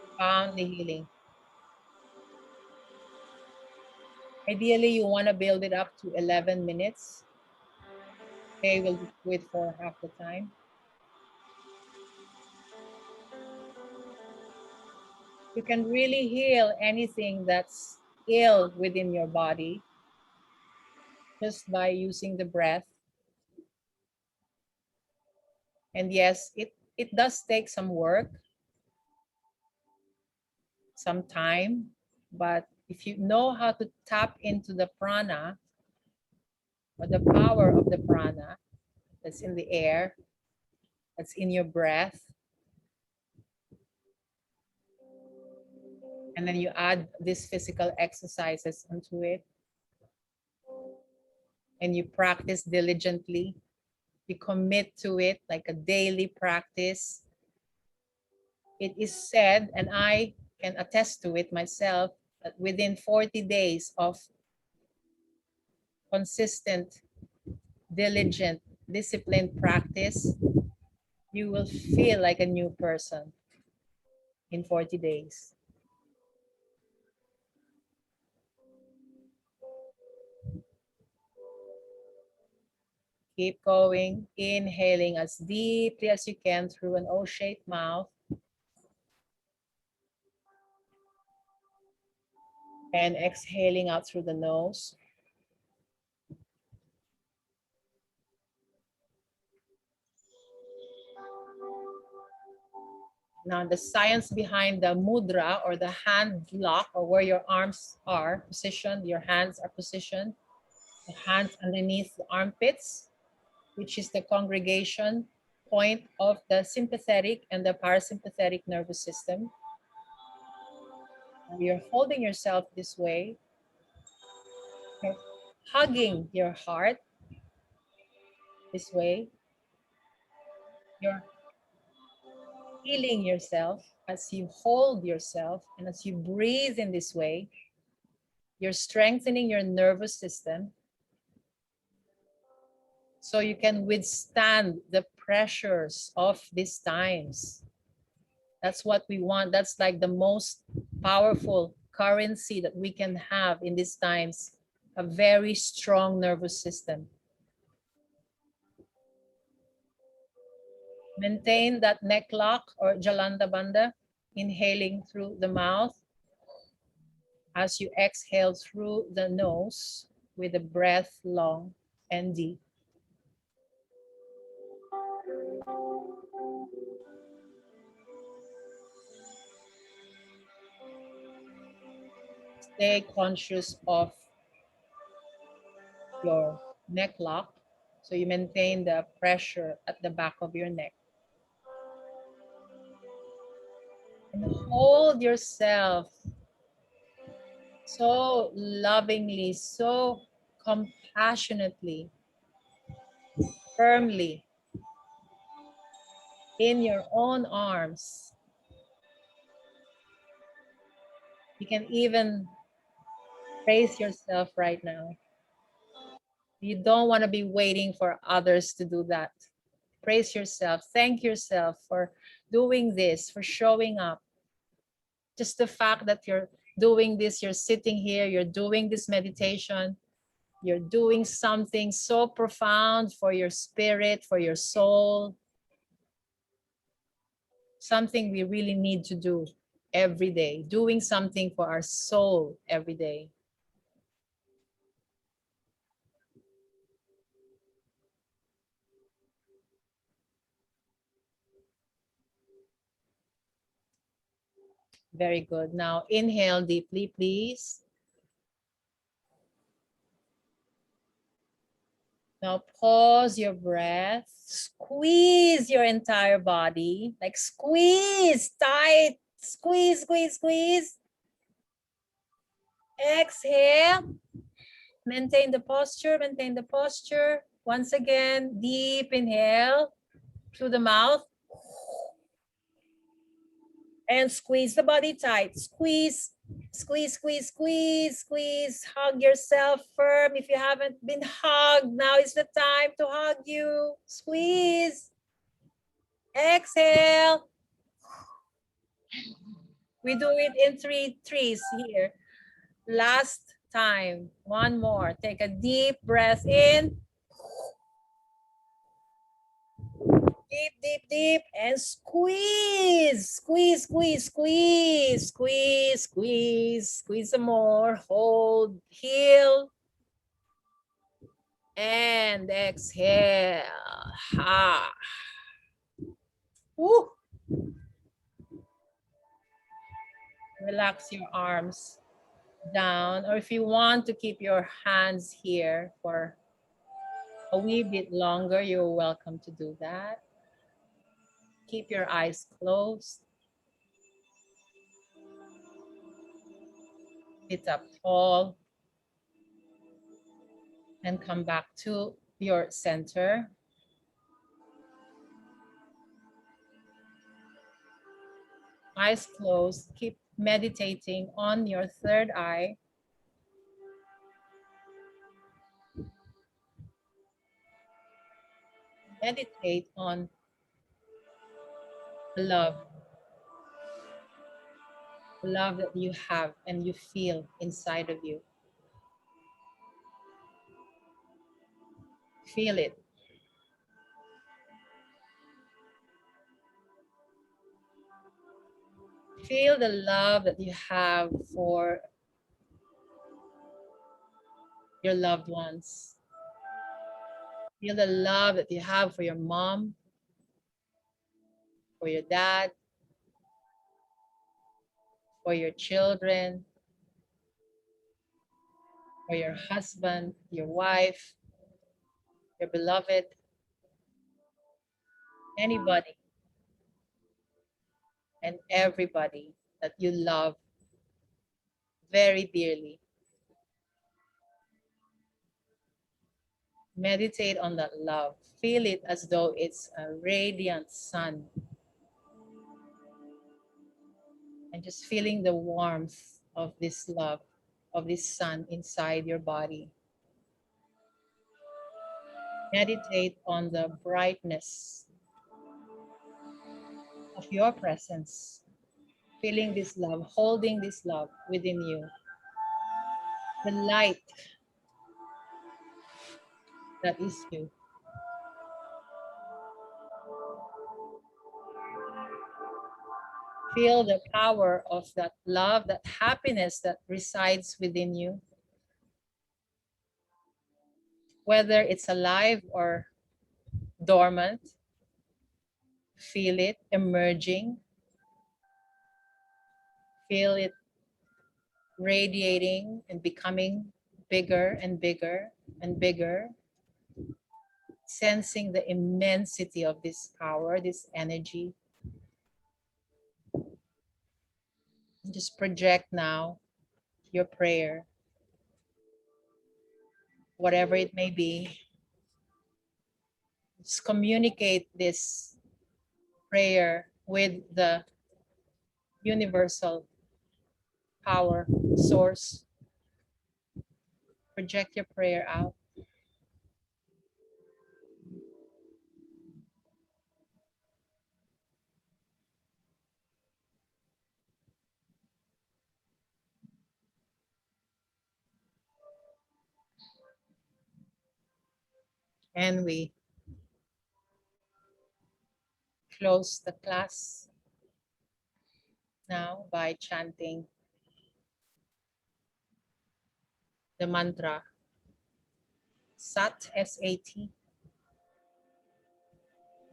Profoundly healing. Ideally, you want to build it up to 11 minutes. Okay, we'll do it for half the time. You can really heal anything that's ill within your body just by using the breath. And yes, it does take some work, some time, but if you know how to tap into the prana or the power of the prana that's in the air, that's in your breath, and then you add these physical exercises onto it, and you practice diligently, you commit to it like a daily practice. It is said, and I can attest to it myself, that within 40 days of consistent, diligent, disciplined practice, you will feel like a new person in 40 days. Keep going, inhaling as deeply as you can through an O-shaped mouth. And exhaling out through the nose. Now, the science behind the mudra, or the hand lock, or where your arms are positioned, your hands are positioned, the hands underneath the armpits, which is the congregation point of the sympathetic and the parasympathetic nervous system. Now, you're holding yourself this way. You're hugging your heart this way. You're healing yourself as you hold yourself, and as you breathe in this way, you're strengthening your nervous system so you can withstand the pressures of these times. That's what we want. That's like the most powerful currency that we can have in these times, a very strong nervous system. Maintain that neck lock or Jalanda Bandha, inhaling through the mouth as you exhale through the nose with a breath long and deep. Stay conscious of your neck lock, so you maintain the pressure at the back of your neck. And hold yourself so lovingly, so compassionately, firmly in your own arms. You can even praise yourself right now. You don't want to be waiting for others to do that. Praise yourself. Thank yourself for doing this, for showing up. Just the fact that you're doing this, you're sitting here, you're doing this meditation, you're doing something so profound for your spirit, for your soul. Something we really need to do every day, doing something for our soul every day. Very good. Now inhale deeply, please. Now pause your breath. Squeeze your entire body, like squeeze tight. Squeeze, squeeze, squeeze. Exhale. Maintain the posture, maintain the posture. Once again, deep inhale through the mouth. And squeeze the body tight. Squeeze, squeeze, squeeze, squeeze, squeeze. Hug yourself firm. If you haven't been hugged, now is the time to hug you. Squeeze. Exhale. We do it in 3 threes here. Last time. One more. Take a deep breath in. Deep, deep, deep, and squeeze, squeeze, squeeze, squeeze, squeeze, squeeze, squeeze some more. Hold, heel, and exhale. Ha. Woo. Relax your arms down, or if you want to keep your hands here for a wee bit longer, you're welcome to do that. Keep your eyes closed. Sit up tall and come back to your center. Eyes closed. Keep meditating on your third eye. Meditate on the love that you have and you feel inside of you. Feel it. Feel the love that you have for your loved ones. Feel the love that you have for your mom, for your dad, for your children, for your husband, your wife, your beloved, anybody and everybody that you love very dearly. Meditate on that love. Feel it as though it's a radiant sun. And just feeling the warmth of this love, of this sun inside your body. Meditate on the brightness of your presence. Feeling this love, holding this love within you. The light that is you. Feel the power of that love, that happiness that resides within you. Whether it's alive or dormant, feel it emerging. Feel it radiating and becoming bigger and bigger and bigger. Sensing the immensity of this power, this energy. And just project now your prayer, whatever it may be. Just communicate this prayer with the universal power source. Project your prayer out. And we close the class now by chanting the mantra Sat, S-A-T,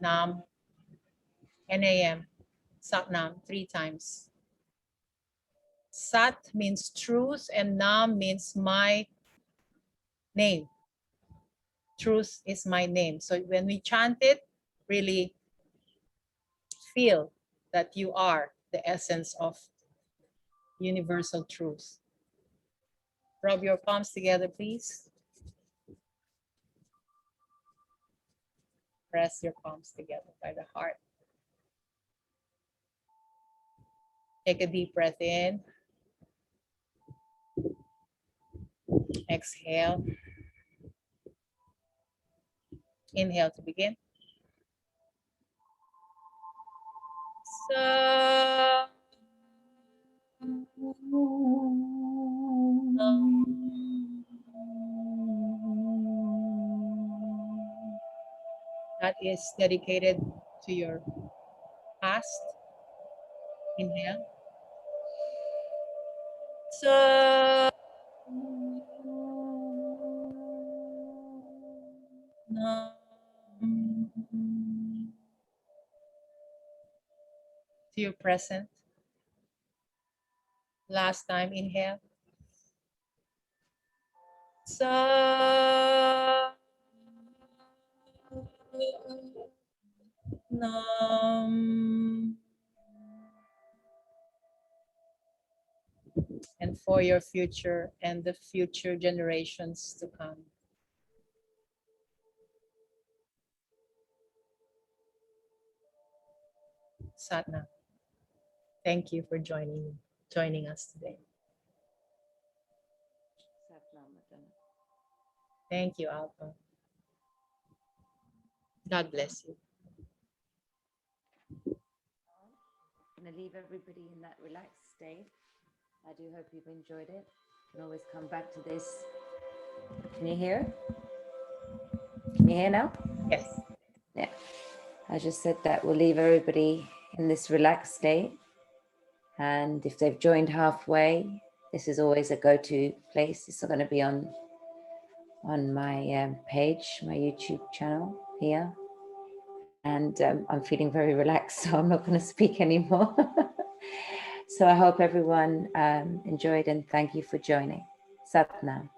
Nam, N-A-M, Sat Nam 3 times. Sat means truth and Nam means my name. Truth is my name. So when we chant it, really feel that you are the essence of universal truth. Rub your palms together, please. Press your palms together by the heart. Take a deep breath in. Exhale. Inhale to begin. Sa. That is dedicated to your past. Inhale. Sa. To your present. Last time, inhale. Sa. Nam. And for your future and the future generations to come. Satnam. Thank you for joining us today. Thank you, Alpa. God bless you. I'm going to leave everybody in that relaxed state. I do hope you've enjoyed it. You can always come back to this. Can you hear? Can you hear now? Yes. Yeah. I just said that we'll leave everybody in this relaxed state. And if they've joined halfway, this is always a go-to place. It's going to be on my page, my YouTube channel here. And I'm feeling very relaxed, so I'm not going to speak anymore. So I hope everyone enjoyed, and thank you for joining. Satnam.